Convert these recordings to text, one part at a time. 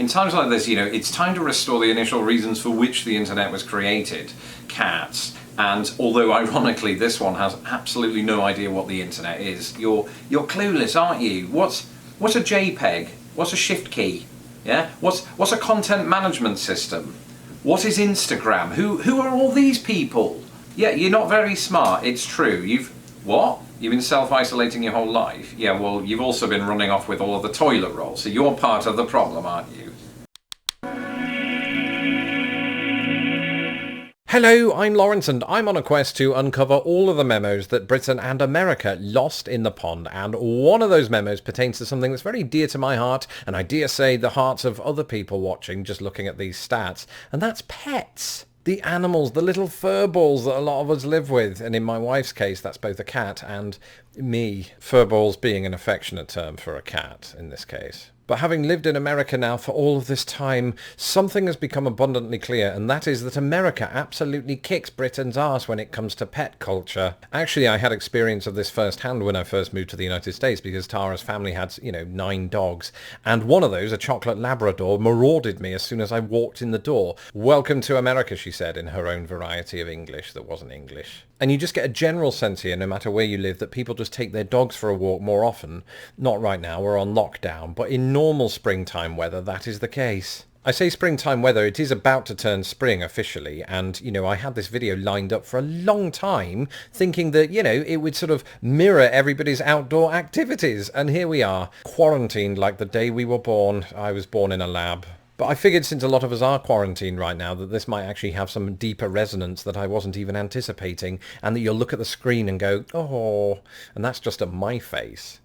In times like this, it's time to restore the initial reasons for which the internet was created. Cats. And although ironically this one has absolutely no idea what the internet is, you're clueless, aren't you? What's a JPEG? What's a shift key? Yeah? What's a content management system? What is Instagram? Who are all these people? Yeah, you're not very smart, it's true. You've been self-isolating your whole life? Yeah, well, you've also been running off with all of the toilet roll, so you're part of the problem, aren't you? Hello, I'm Lawrence and I'm on a quest to uncover all of the memos that Britain and America lost in the pond, and one of those memos pertains to something that's very dear to my heart, and I dare say the hearts of other people watching just looking at these stats, and that's pets. The animals, the little fur balls that a lot of us live with, and in my wife's case that's both a cat and me. Fur balls being an affectionate term for a cat in this case. But having lived in America now for all of this time, something has become abundantly clear, and that is that America absolutely kicks Britain's arse when it comes to pet culture. Actually, I had experience of this firsthand when I first moved to the United States, because Tara's family had, 9 dogs, and one of those, a chocolate Labrador, marauded me as soon as I walked in the door. "Welcome to America," she said in her own variety of English that wasn't English. And you just get a general sense here, no matter where you live, that people just take their dogs for a walk more often. Not right now, we're on lockdown, but in normal springtime weather, that is the case. I say springtime weather, it is about to turn spring officially, and, I had this video lined up for a long time, thinking that, it would sort of mirror everybody's outdoor activities, and here we are, quarantined like the day we were born. I was born in a lab. But I figured since a lot of us are quarantined right now that this might actually have some deeper resonance that I wasn't even anticipating, and that you'll look at the screen and go, oh, and that's just at my face.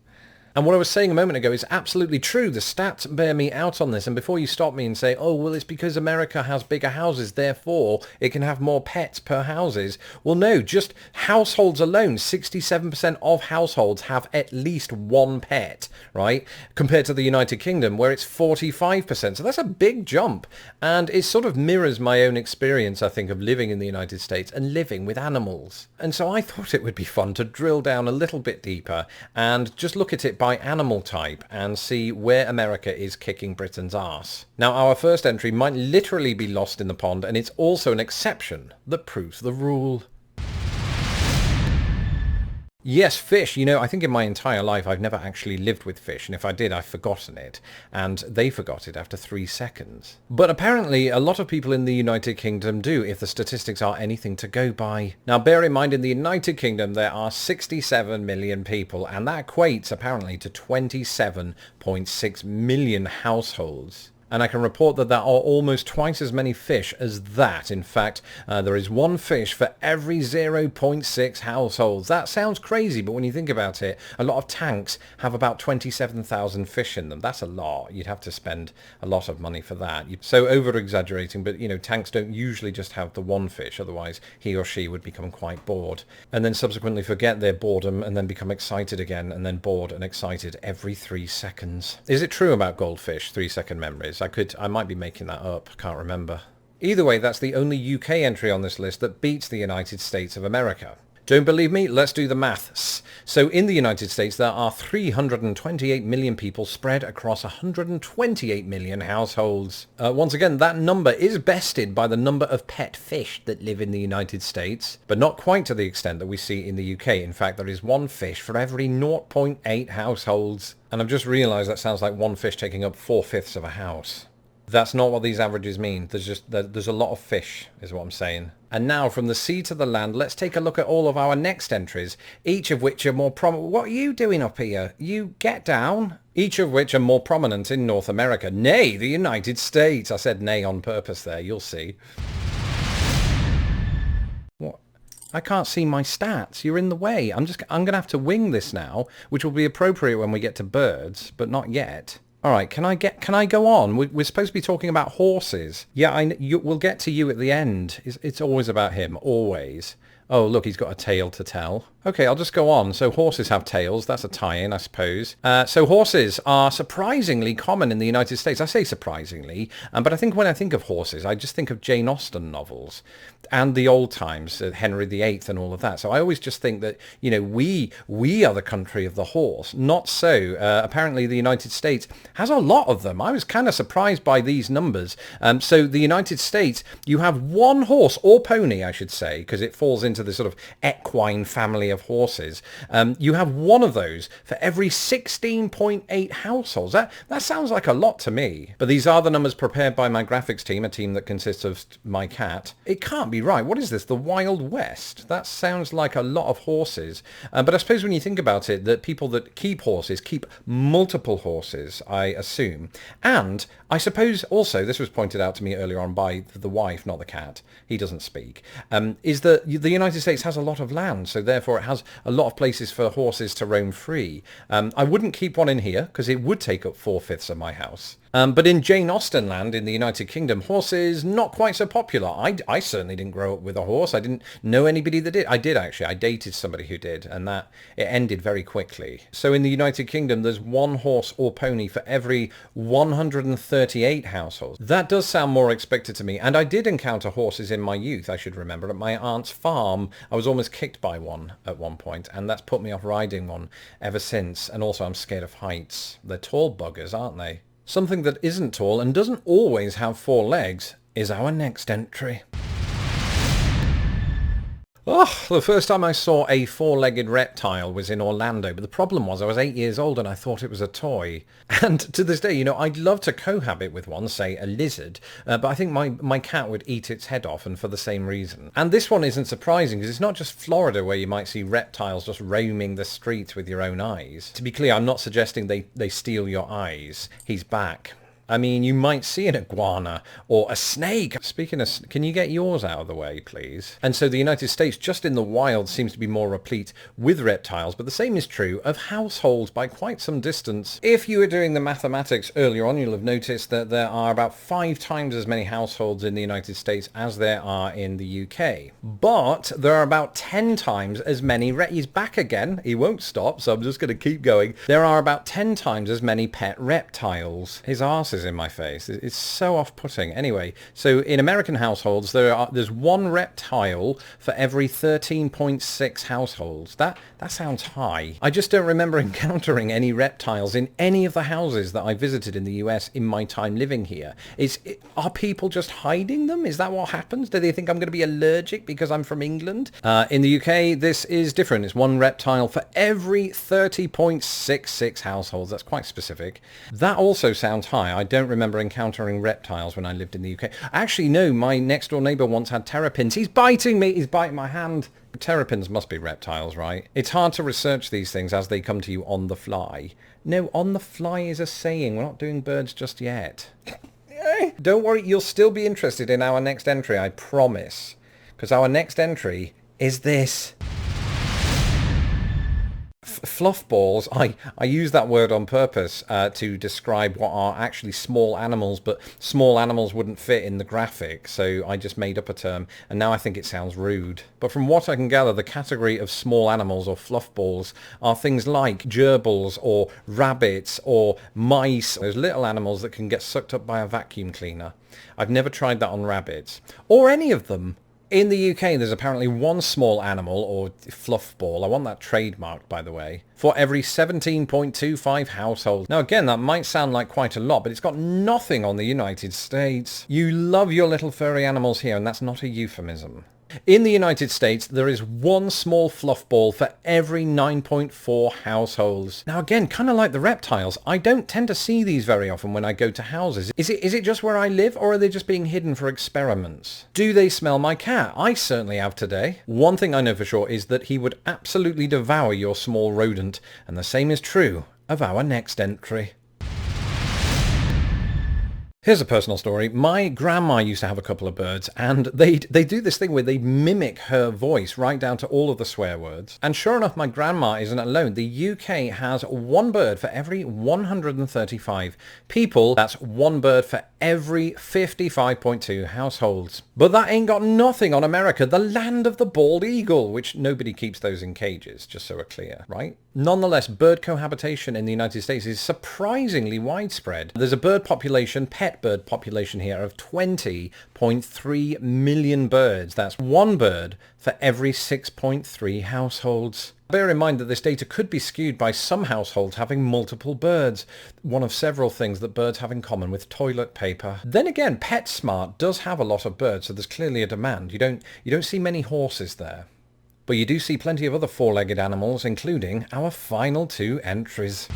And what I was saying a moment ago is absolutely true. The stats bear me out on this. And before you stop me and say, oh, well, it's because America has bigger houses, therefore it can have more pets per houses. Well, no, just households alone, 67% of households have at least one pet, right? Compared to the United Kingdom, where it's 45%. So that's a big jump. And it sort of mirrors my own experience, I think, of living in the United States and living with animals. And so I thought it would be fun to drill down a little bit deeper and just look at it by animal type and see where America is kicking Britain's arse. Now, our first entry might literally be lost in the pond, and it's also an exception that proves the rule. Yes, fish. I think in my entire life I've never actually lived with fish, and if I did, I've forgotten it, and they forgot it after 3 seconds. But apparently a lot of people in the United Kingdom do, if the statistics are anything to go by. Now, bear in mind, in the United Kingdom there are 67 million people, and that equates apparently to 27.6 million households. And I can report that there are almost twice as many fish as that. In fact, there is one fish for every 0.6 households. That sounds crazy, but when you think about it, a lot of tanks have about 27,000 fish in them. That's a lot. You'd have to spend a lot of money for that. So over-exaggerating, but, tanks don't usually just have the one fish. Otherwise, he or she would become quite bored. And then subsequently forget their boredom and then become excited again, and then bored and excited every 3 seconds. Is it true about goldfish, 3-second memories? I might be making that up, can't remember. Either way, that's the only UK entry on this list that beats the United States of America. Don't believe me? Let's do the maths. So in the United States there are 328 million people spread across 128 million households. Once again, that number is bested by the number of pet fish that live in the United States, but not quite to the extent that we see in the UK. In fact, there is one fish for every 0.8 households. And I've just realised that sounds like one fish taking up 4/5 of a house. That's not what these averages mean. There's a lot of fish, is what I'm saying. And now, from the sea to the land, let's take a look at all of our next entries, each of which are more prominent. What are you doing up here? You get down. Each of which are more prominent in North America. Nay, the United States. I said nay on purpose there, you'll see. What? I can't see my stats. You're in the way. I'm going to have to wing this now, which will be appropriate when we get to birds, but not yet. All right, can I go on? We're supposed to be talking about horses. Yeah, we'll get to you at the end. It's always about him, always. Oh, look, he's got a tale to tell. Okay, I'll just go on. So horses have tails. That's a tie-in, I suppose. So horses are surprisingly common in the United States. I say surprisingly, but I think when I think of horses, I just think of Jane Austen novels and the old times, Henry VIII and all of that. So I always just think that, you know, we are the country of the horse. Not so. Apparently the United States has a lot of them. I was kind of surprised by these numbers. So the United States, you have one horse, or pony, I should say, because it falls into the sort of equine family of horses. You have one of those for every 16.8 households. That sounds like a lot to me. But these are the numbers prepared by my graphics team, a team that consists of my cat. It can't be right. What is this? The Wild West? That sounds like a lot of horses. But I suppose when you think about it, that people that keep horses keep multiple horses, I assume. And I suppose also, this was pointed out to me earlier on by the wife, not the cat, he doesn't speak, is that the United States has a lot of land, so therefore it has a lot of places for horses to roam free. I wouldn't keep one in here, because it would take up 4/5 of my house. But in Jane Austen land in the United Kingdom, horses not quite so popular. I certainly didn't grow up with a horse. I didn't know anybody that did. I did actually. I dated somebody who did, and that it ended very quickly. So in the United Kingdom, there's one horse or pony for every 138 households. That does sound more expected to me, and I did encounter horses in my youth, I should remember. At my aunt's farm, I was almost kicked by one at one point, and that's put me off riding one ever since. And also I'm scared of heights. They're tall buggers, aren't they? Something that isn't tall and doesn't always have 4 legs is our next entry. Oh, the first time I saw a 4-legged reptile was in Orlando, but the problem was I was 8 years old and I thought it was a toy. And to this day, you know, I'd love to cohabit with one, say a lizard, but I think my cat would eat its head off, and for the same reason. And this one isn't surprising, because it's not just Florida where you might see reptiles just roaming the streets with your own eyes. To be clear, I'm not suggesting they steal your eyes. He's back. I mean, you might see an iguana or a snake. Speaking of, can you get yours out of the way, please? And so the United States, just in the wild, seems to be more replete with reptiles, but the same is true of households by quite some distance. If you were doing the mathematics earlier on, you'll have noticed that there are about 5 times as many households in the United States as there are in the UK. But there are about 10 times as many, he's back again, he won't stop, so I'm just going to keep going. There are about 10 times as many pet reptiles. His arse is in my face. It's so off-putting. Anyway, so in American households, there's one reptile for every 13.6 households. That sounds high. I just don't remember encountering any reptiles in any of the houses that I visited in the US in my time living here. Are people just hiding them? Is that what happens? Do they think I'm going to be allergic because I'm from England? In the UK, this is different. It's one reptile for every 30.66 households. That's quite specific. That also sounds high. I don't remember encountering reptiles when I lived in the UK. Actually, no, my next door neighbour once had terrapins. He's biting me. He's biting my hand. Terrapins must be reptiles, right? It's hard to research these things as they come to you on the fly. No, on the fly is a saying. We're not doing birds just yet. Don't worry, you'll still be interested in our next entry, I promise. Because our next entry is this. Fluff balls, I use that word on purpose to describe what are actually small animals, but small animals wouldn't fit in the graphic, so I just made up a term, and now I think it sounds rude. But from what I can gather, the category of small animals, or fluff balls, are things like gerbils, or rabbits, or mice, those little animals that can get sucked up by a vacuum cleaner. I've never tried that on rabbits, or any of them. In the UK, there's apparently one small animal, or fluff ball, I want that trademarked by the way, for every 17.25 households. Now again, that might sound like quite a lot, but it's got nothing on the United States. You love your little furry animals here, and that's not a euphemism. In the United States, there is one small fluff ball for every 9.4 households. Now again, kind of like the reptiles, I don't tend to see these very often when I go to houses. Is it just where I live, or are they just being hidden for experiments? Do they smell my cat? I certainly have today. One thing I know for sure is that he would absolutely devour your small rodent, and the same is true of our next entry. Here's a personal story. My grandma used to have a couple of birds, and they do this thing where they mimic her voice right down to all of the swear words. And sure enough, my grandma isn't alone. The UK has one bird for every 135 people. That's one bird for every 55.2 households. But that ain't got nothing on America, the land of the bald eagle, which nobody keeps those in cages, just so we're clear, right? Nonetheless, bird cohabitation in the United States is surprisingly widespread. There's a bird population, pet bird population here of 20.3 million birds. That's one bird for every 6.3 households. Bear in mind that this data could be skewed by some households having multiple birds, one of several things that birds have in common with toilet paper. Then again, PetSmart does have a lot of birds, so there's clearly a demand. You don't see many horses there. But you do see plenty of other four-legged animals, including our final two entries.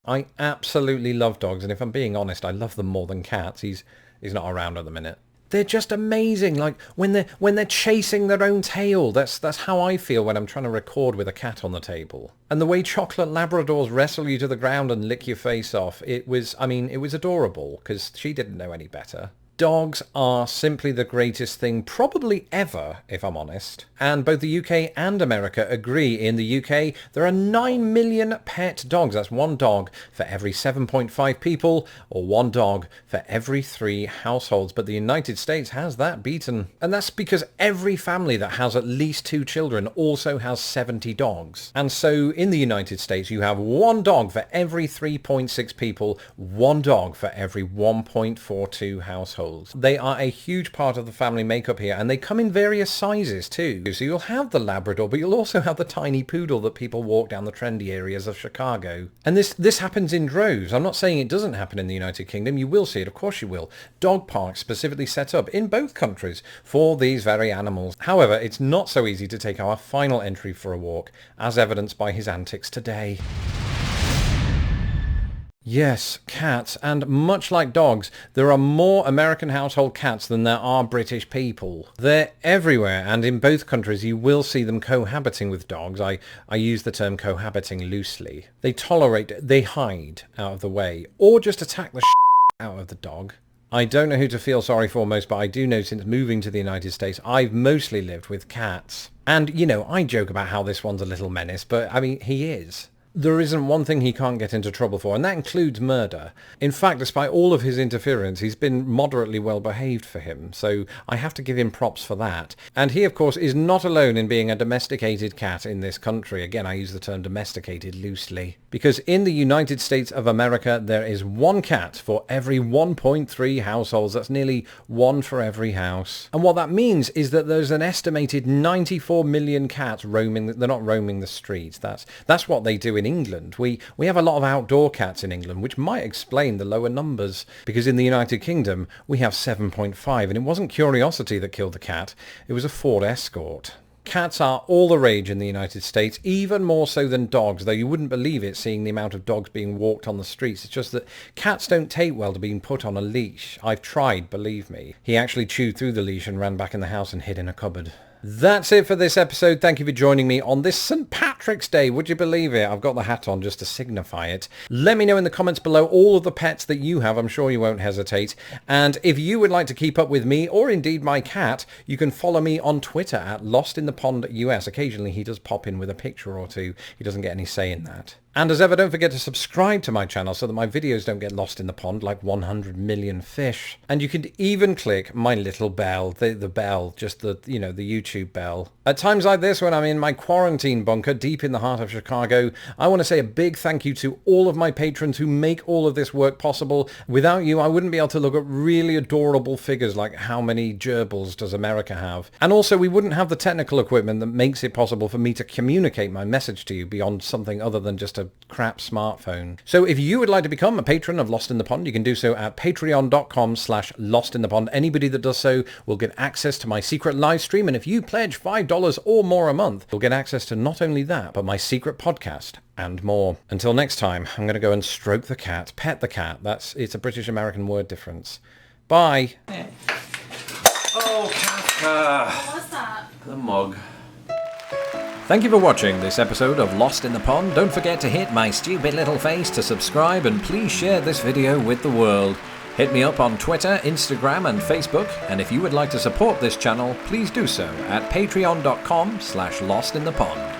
I absolutely love dogs, and if I'm being honest, I love them more than cats. He's not around at the minute. They're just amazing. Like when they're chasing their own tail. That's how I feel when I'm trying to record with a cat on the table. And the way chocolate Labradors wrestle you to the ground and lick your face off, it was adorable because she didn't know any better. Dogs are simply the greatest thing probably ever, if I'm honest. And both the UK and America agree. In the UK, there are 9 million pet dogs. That's one dog for every 7.5 people, or one dog for every 3 households. But the United States has that beaten. And that's because every family that has at least 2 children also has 70 dogs. And so in the United States, you have one dog for every 3.6 people, one dog for every 1.42 households. They are a huge part of the family makeup here, and they come in various sizes too. So you'll have the Labrador, but you'll also have the tiny poodle that people walk down the trendy areas of Chicago. And this happens in droves. I'm not saying it doesn't happen in the United Kingdom. You will see it, of course you will. Dog parks specifically set up in both countries for these very animals. However, it's not so easy to take our final entry for a walk, as evidenced by his antics today. Yes, cats, and much like dogs, there are more American household cats than there are British people. They're everywhere, and in both countries you will see them cohabiting with dogs. I use the term cohabiting loosely. They tolerate, they hide out of the way, or just attack the out of the dog. I don't know who to feel sorry for most, but I do know since moving to the United States, I've mostly lived with cats. And, you know, I joke about how this one's a little menace, but I mean, he is. There isn't one thing he can't get into trouble for, and that includes murder. In fact, despite all of his interference, he's been moderately well behaved for him, so I have to give him props for that. And he, of course, is not alone in being a domesticated cat in this country. Again, I use the term domesticated loosely. Because in the United States of America, there is one cat for every 1.3 households. That's nearly one for every house. And what that means is that there's an estimated 94 million cats roaming. They're not roaming the streets. That's what they do in England. We have a lot of outdoor cats in England, which might explain the lower numbers, because in the United Kingdom we have 7.5, and it wasn't curiosity that killed the cat, it was a Ford Escort. Cats are all the rage in the United States, even more so than dogs, though you wouldn't believe it seeing the amount of dogs being walked on the streets. It's just that cats don't take well to being put on a leash. I've tried, believe me. He actually chewed through the leash and ran back in the house and hid in a cupboard. That's it for this episode. Thank you for joining me on this St. Patrick's Day. Would you believe it? I've got the hat on just to signify it. Let me know in the comments below all of the pets that you have. I'm sure you won't hesitate. And if you would like to keep up with me, or indeed my cat, you can follow me on Twitter at LostInThePondUS. Occasionally he does pop in with a picture or two. He doesn't get any say in that. And as ever, don't forget to subscribe to my channel so that my videos don't get lost in the pond like 100 million fish. And you can even click my little bell, the bell, just the YouTube bell. At times like this, when I'm in my quarantine bunker deep in the heart of Chicago, I want to say a big thank you to all of my patrons who make all of this work possible. Without you, I wouldn't be able to look at really adorable figures like how many gerbils does America have. And also, we wouldn't have the technical equipment that makes it possible for me to communicate my message to you beyond something other than just a crap smartphone. So if you would like to become a patron of Lost in the Pond, you can do so at patreon.com/lostinthepond. Anybody that does so will get access to my secret live stream, and if you pledge $5 or more a month, you'll get access to not only that, but my secret podcast and more. Until next time, I'm going to go and stroke the cat, pet the cat. It's a British-American word difference. Bye. Yeah. Oh, Kafka. What was that? The mug. Thank you for watching this episode of Lost in the Pond. Don't forget to hit my stupid little face to subscribe, and please share this video with the world. Hit me up on Twitter, Instagram and Facebook, and if you would like to support this channel, please do so at patreon.com/lostinthepond.